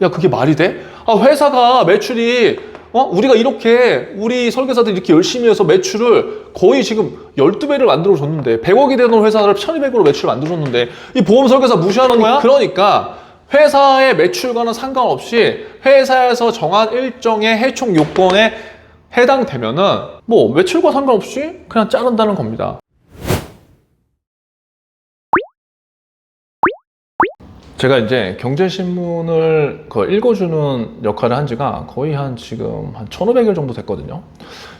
야, 그게 말이 돼? 아, 회사가 매출이, 우리가 이렇게, 우리 설계사들이 이렇게 열심히 해서 매출을 거의 지금 12배를 만들어줬는데, 100억이 되는 회사를 1200으로 매출을 만들어줬는데, 이 보험 설계사 무시하는 거야? 그러니까, 회사의 매출과는 상관없이 회사에서 정한 일정의 해촉 요건에 해당되면은, 뭐, 매출과 상관없이 그냥 자른다는 겁니다. 제가 이제 경제신문을 읽어주는 역할을 한 지가 거의 지금 한 1500일 정도 됐거든요.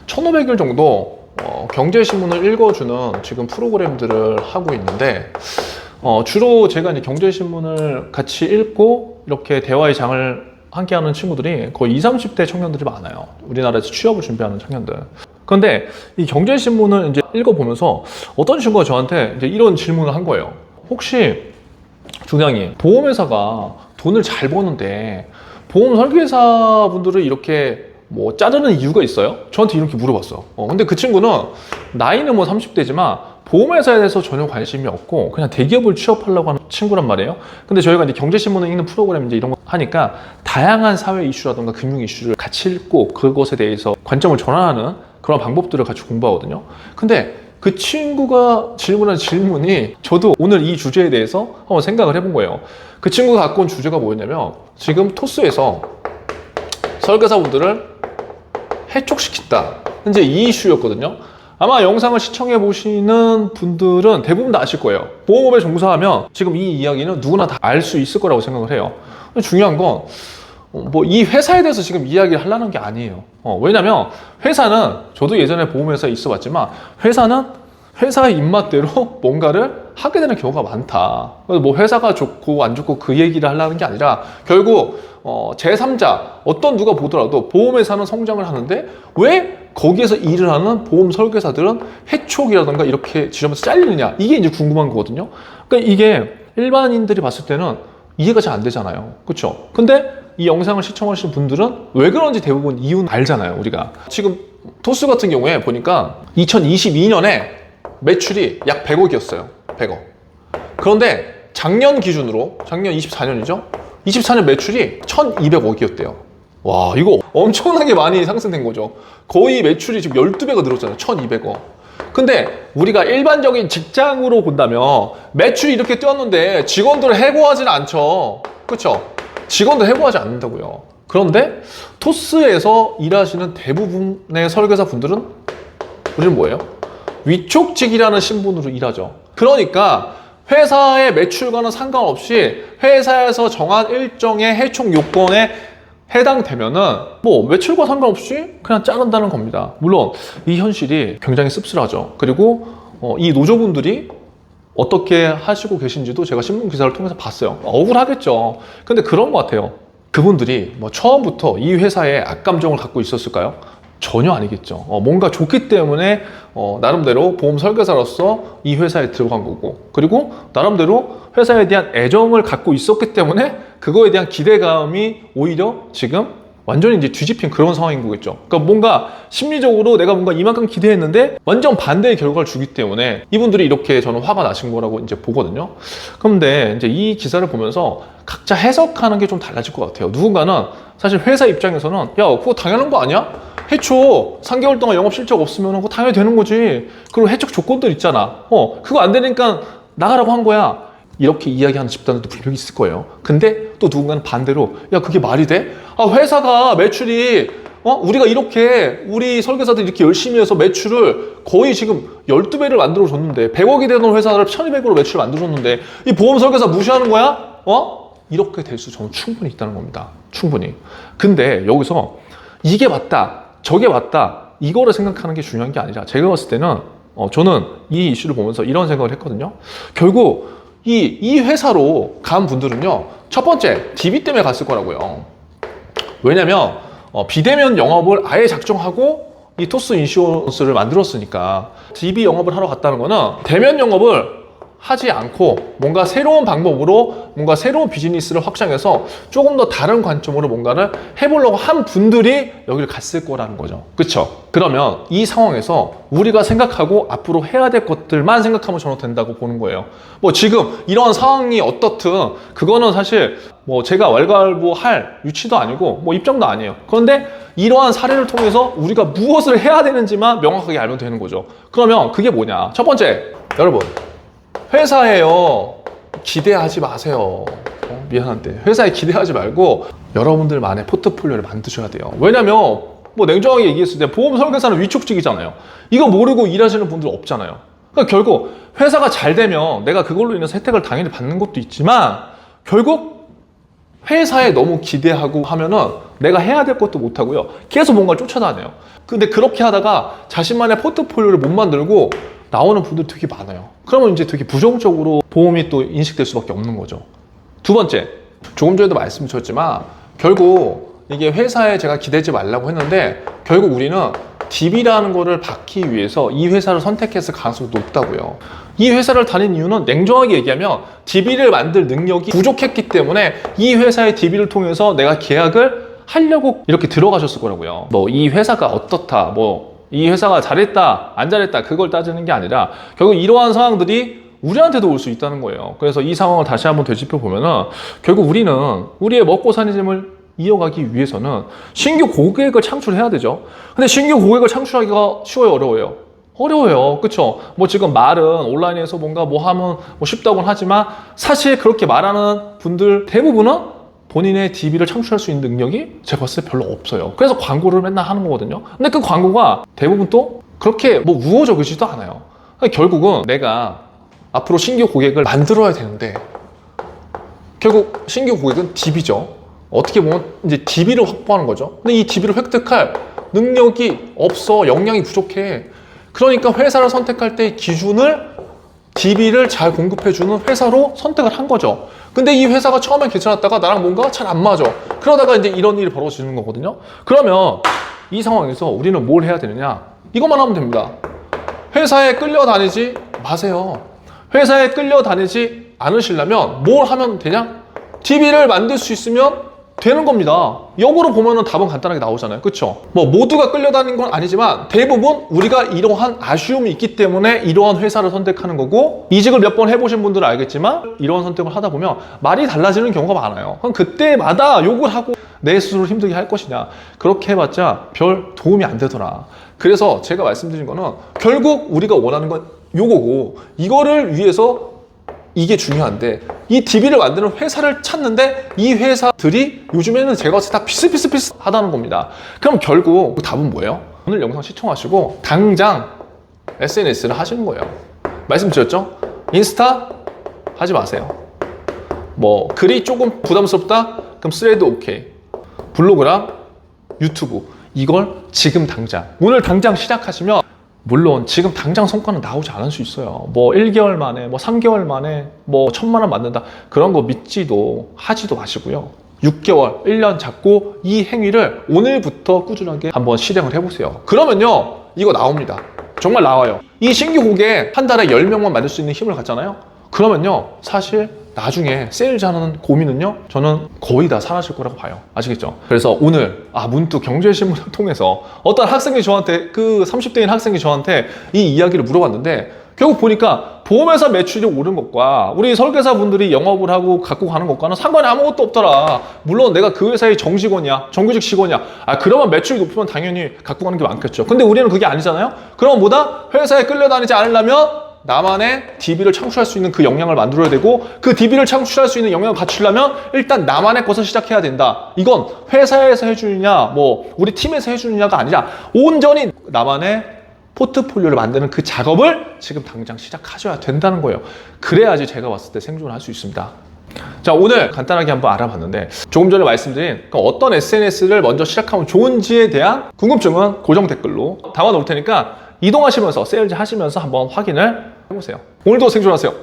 1500일 정도 경제신문을 읽어주는 지금 프로그램들을 하고 있는데, 주로 제가 이제 경제신문을 같이 읽고 이렇게 대화의 장을 함께 하는 친구들이 거의 20, 30대 청년들이 많아요. 우리나라에서 취업을 준비하는 청년들. 그런데 이 경제신문을 이제 읽어보면서 어떤 친구가 저한테 이제 이런 질문을 한 거예요. 혹시 중량이 보험회사가 돈을 잘 버는데 보험 설계사분들을 이렇게 뭐 자르는 이유가 있어요? 저한테 이렇게 물어봤어. 근데 그 친구는 나이는 뭐 30대지만 보험회사에 대해서 전혀 관심이 없고 그냥 대기업을 취업하려고 하는 친구란 말이에요. 근데 저희가 이제 경제신문을 읽는 프로그램 이제 이런 거 하니까 다양한 사회 이슈라든가 금융 이슈를 같이 읽고 그것에 대해서 관점을 전환하는 그런 방법들을 같이 공부하거든요. 근데 그 친구가 질문한 질문이 저도 오늘 이 주제에 대해서 한번 생각을 해본 거예요. 그 친구가 갖고 온 주제가 뭐였냐면 지금 토스에서 설계사분들을 해촉시킨다. 현재 이 이슈였거든요. 아마 영상을 시청해 보시는 분들은 대부분 다 아실 거예요. 보험업에 종사하면 지금 이 이야기는 누구나 다 알 수 있을 거라고 생각을 해요. 중요한 건 뭐 이 회사에 대해서 지금 이야기를 하려는 게 아니에요. 왜냐면 회사는 저도 예전에 보험회사에 있어 봤지만 회사는 회사의 입맛대로 뭔가를 하게 되는 경우가 많다. 그래서 뭐 회사가 좋고 안 좋고 그 얘기를 하려는 게 아니라 결국 제3자 어떤 누가 보더라도 보험회사는 성장을 하는데 왜 거기에서 일을 하는 보험 설계사들은 해촉이라든가 이렇게 지점에서 잘리느냐, 이게 이제 궁금한 거거든요. 그러니까 이게 일반인들이 봤을 때는 이해가 잘 안 되잖아요. 그렇죠? 근데 이 영상을 시청하시는 분들은 왜 그런지 대부분 이유는 알잖아요. 우리가 지금 토스 같은 경우에 보니까 2022년에 매출이 약 100억이었어요. 100억. 그런데 작년 기준으로, 작년 24년이죠? 24년 매출이 1200억이었대요. 와, 이거 엄청나게 많이 상승된 거죠. 거의 매출이 지금 12배가 늘었잖아요. 1200억. 근데 우리가 일반적인 직장으로 본다면 매출이 이렇게 뛰었는데 직원들을 해고하지는 않죠. 그렇죠? 직원들 해고하지 않는다고요. 그런데 토스에서 일하시는 대부분의 설계사 분들은 우리는 뭐예요? 위촉직이라는 신분으로 일하죠. 그러니까 회사의 매출과는 상관없이 회사에서 정한 일정의 해촉 요건에 해당되면은 뭐 매출과 상관없이 그냥 자른다는 겁니다. 물론 이 현실이 굉장히 씁쓸하죠. 그리고 이 노조분들이 어떻게 하시고 계신지도 제가 신문 기사를 통해서 봤어요. 억울하겠죠. 근데 그런 것 같아요. 그분들이 뭐 처음부터 이 회사에 악감정을 갖고 있었을까요? 전혀 아니겠죠. 뭔가 좋기 때문에 나름대로 보험 설계사로서 이 회사에 들어간 거고, 그리고 나름대로 회사에 대한 애정을 갖고 있었기 때문에 그거에 대한 기대감이 오히려 지금 완전히 이제 뒤집힌 그런 상황인 거겠죠. 그러니까 뭔가 심리적으로 내가 뭔가 이만큼 기대했는데 완전 반대의 결과를 주기 때문에 이분들이 이렇게 저는 화가 나신 거라고 이제 보거든요. 그런데 이제 이 기사를 보면서 각자 해석하는 게 좀 달라질 것 같아요. 누군가는 사실 회사 입장에서는 야, 그거 당연한 거 아니야? 해초 3개월 동안 영업 실적 없으면 그거 당연히 되는 거지. 그리고 해촉 조건들 있잖아. 그거 안 되니까 나가라고 한 거야. 이렇게 이야기하는 집단들도 분명히 있을 거예요. 근데 또 누군가는 반대로 야, 그게 말이 돼? 아, 회사가 매출이 우리가 이렇게 우리 설계사들이 이렇게 열심히 해서 매출을 거의 지금 12배를 만들어줬는데 100억이 되는 회사를 1200으로 매출을 만들어줬는데 이 보험 설계사 무시하는 거야? 이렇게 될 수 저는 충분히 있다는 겁니다. 충분히. 근데 여기서 이게 맞다, 저게 맞다, 이거를 생각하는 게 중요한 게 아니라 제가 봤을 때는 저는 이 이슈를 보면서 이런 생각을 했거든요. 결국 이 회사로 간 분들은요, 첫 번째 DB 때문에 갔을 거라고요. 왜냐면 비대면 영업을 아예 작정하고 이 토스 인슈런스를 만들었으니까 DB 영업을 하러 갔다는 거는 대면 영업을 하지 않고 뭔가 새로운 방법으로 뭔가 새로운 비즈니스를 확장해서 조금 더 다른 관점으로 뭔가를 해보려고 한 분들이 여기를 갔을 거라는 거죠. 그쵸? 그러면 이 상황에서 우리가 생각하고 앞으로 해야 될 것들만 생각하면 저는 된다고 보는 거예요. 뭐 지금 이런 상황이 어떻든 그거는 사실 뭐 제가 왈가왈부할 위치도 아니고 뭐 입장도 아니에요. 그런데 이러한 사례를 통해서 우리가 무엇을 해야 되는지만 명확하게 알면 되는 거죠. 그러면 그게 뭐냐? 첫 번째, 여러분 회사에요 기대하지 마세요. 미안한데 회사에 기대하지 말고 여러분들만의 포트폴리오를 만드셔야 돼요. 왜냐면 뭐 냉정하게 얘기했을 때 보험 설계사는 위촉직이잖아요. 이거 모르고 일하시는 분들 없잖아요. 그러니까 결국 회사가 잘 되면 내가 그걸로 인해서 혜택을 당연히 받는 것도 있지만 결국 회사에 너무 기대하고 하면은 내가 해야 될 것도 못하고요. 계속 뭔가를 쫓아다녀요. 근데 그렇게 하다가 자신만의 포트폴리오를 못 만들고 나오는 분들이 되게 많아요. 그러면 이제 되게 부정적으로 보험이 또 인식될 수밖에 없는 거죠. 두 번째, 조금 전에도 말씀드렸지만 결국 이게 회사에 제가 기대지 말라고 했는데 결국 우리는 DB라는 거를 받기 위해서 이 회사를 선택했을 가능성이 높다고요. 이 회사를 다닌 이유는 냉정하게 얘기하면 DB를 만들 능력이 부족했기 때문에 이 회사의 DB를 통해서 내가 계약을 하려고 이렇게 들어가셨을 거라고요. 뭐 이 회사가 어떻다, 뭐 이 회사가 잘했다 안 잘했다 그걸 따지는 게 아니라 결국 이러한 상황들이 우리한테도 올 수 있다는 거예요. 그래서 이 상황을 다시 한번 되짚어 보면은 결국 우리는 우리의 먹고 사는 삶을 이어가기 위해서는 신규 고객을 창출해야 되죠. 근데 신규 고객을 창출하기가 쉬워요, 어려워요? 어려워요. 그쵸? 뭐 지금 말은 온라인에서 뭔가 뭐 하면 뭐 쉽다고는 하지만 사실 그렇게 말하는 분들 대부분은 본인의 DB를 창출할 수 있는 능력이 제가 봤을 때 별로 없어요. 그래서 광고를 맨날 하는 거거든요. 근데 그 광고가 대부분 또 그렇게 뭐 우호적이지도 않아요. 결국은 내가 앞으로 신규 고객을 만들어야 되는데 결국 신규 고객은 DB죠. 어떻게 보면 이제 DB를 확보하는 거죠. 근데 이 DB를 획득할 능력이 없어. 역량이 부족해. 그러니까 회사를 선택할 때 기준을 DB를 잘 공급해주는 회사로 선택을 한 거죠. 근데 이 회사가 처음엔 괜찮았다가 나랑 뭔가 잘 안 맞아. 그러다가 이제 이런 일이 벌어지는 거거든요. 그러면 이 상황에서 우리는 뭘 해야 되느냐? 이것만 하면 됩니다. 회사에 끌려다니지 마세요. 회사에 끌려다니지 않으시려면 뭘 하면 되냐? DB를 만들 수 있으면 되는 겁니다. 역으로 보면은 답은 간단하게 나오잖아요. 그쵸? 뭐 모두가 끌려다니는 건 아니지만 대부분 우리가 이러한 아쉬움이 있기 때문에 이러한 회사를 선택하는 거고 이직을 몇 번 해보신 분들은 알겠지만 이러한 선택을 하다 보면 말이 달라지는 경우가 많아요. 그럼 그때마다 욕을 하고 내 스스로를 힘들게 할 것이냐 그렇게 해봤자 별 도움이 안 되더라. 그래서 제가 말씀드린 거는 결국 우리가 원하는 건 요거고 이거를 위해서 이게 중요한데 이 DB를 만드는 회사를 찾는데 이 회사들이 요즘에는 제가 봤을 때 다 비슷하다는 겁니다. 그럼 결국 그 답은 뭐예요? 오늘 영상 시청하시고 당장 SNS를 하시는 거예요. 말씀드렸죠? 인스타 하지 마세요. 뭐 글이 조금 부담스럽다? 그럼 스레드 오케이. 블로그랑 유튜브 이걸 지금 당장 오늘 당장 시작하시면 물론 지금 당장 성과는 나오지 않을 수 있어요. 뭐 1개월 만에 뭐 3개월 만에 뭐 1,000만 원 만든다 그런 거 믿지도 하지도 마시고요. 6개월, 1년 잡고 이 행위를 오늘부터 꾸준하게 한번 실행을 해보세요. 그러면요 이거 나옵니다. 정말 나와요. 이 신규 고객 한 달에 10명만 만들 수 있는 힘을 갖잖아요. 그러면요 사실 나중에 세일즈하는 고민은요 저는 거의 다 사라질 거라고 봐요. 아시겠죠? 그래서 오늘 문득 경제신문을 통해서 어떤 학생이 저한테 그 30대인 학생이 저한테 이 이야기를 물어봤는데 결국 보니까 보험회사 매출이 오른 것과 우리 설계사분들이 영업을 하고 갖고 가는 것과는 상관이 아무것도 없더라. 물론 내가 그 회사의 정직원이야 정규직 직원이야 그러면 매출이 높으면 당연히 갖고 가는 게 많겠죠. 근데 우리는 그게 아니잖아요. 그럼 뭐다? 회사에 끌려다니지 않으려면 나만의 DB를 창출할 수 있는 그 역량을 만들어야 되고 그 DB를 창출할 수 있는 역량을 갖추려면 일단 나만의 것을 시작해야 된다. 이건 회사에서 해주느냐 뭐 우리 팀에서 해주느냐가 아니라 온전히 나만의 포트폴리오를 만드는 그 작업을 지금 당장 시작하셔야 된다는 거예요. 그래야지 제가 봤을 때 생존을 할 수 있습니다. 자 오늘 간단하게 한번 알아봤는데 조금 전에 말씀드린 어떤 SNS를 먼저 시작하면 좋은지에 대한 궁금증은 고정 댓글로 담아 놓을 테니까 이동하시면서 세일즈 하시면서 한번 확인을 해보세요. 오늘도 생존하세요.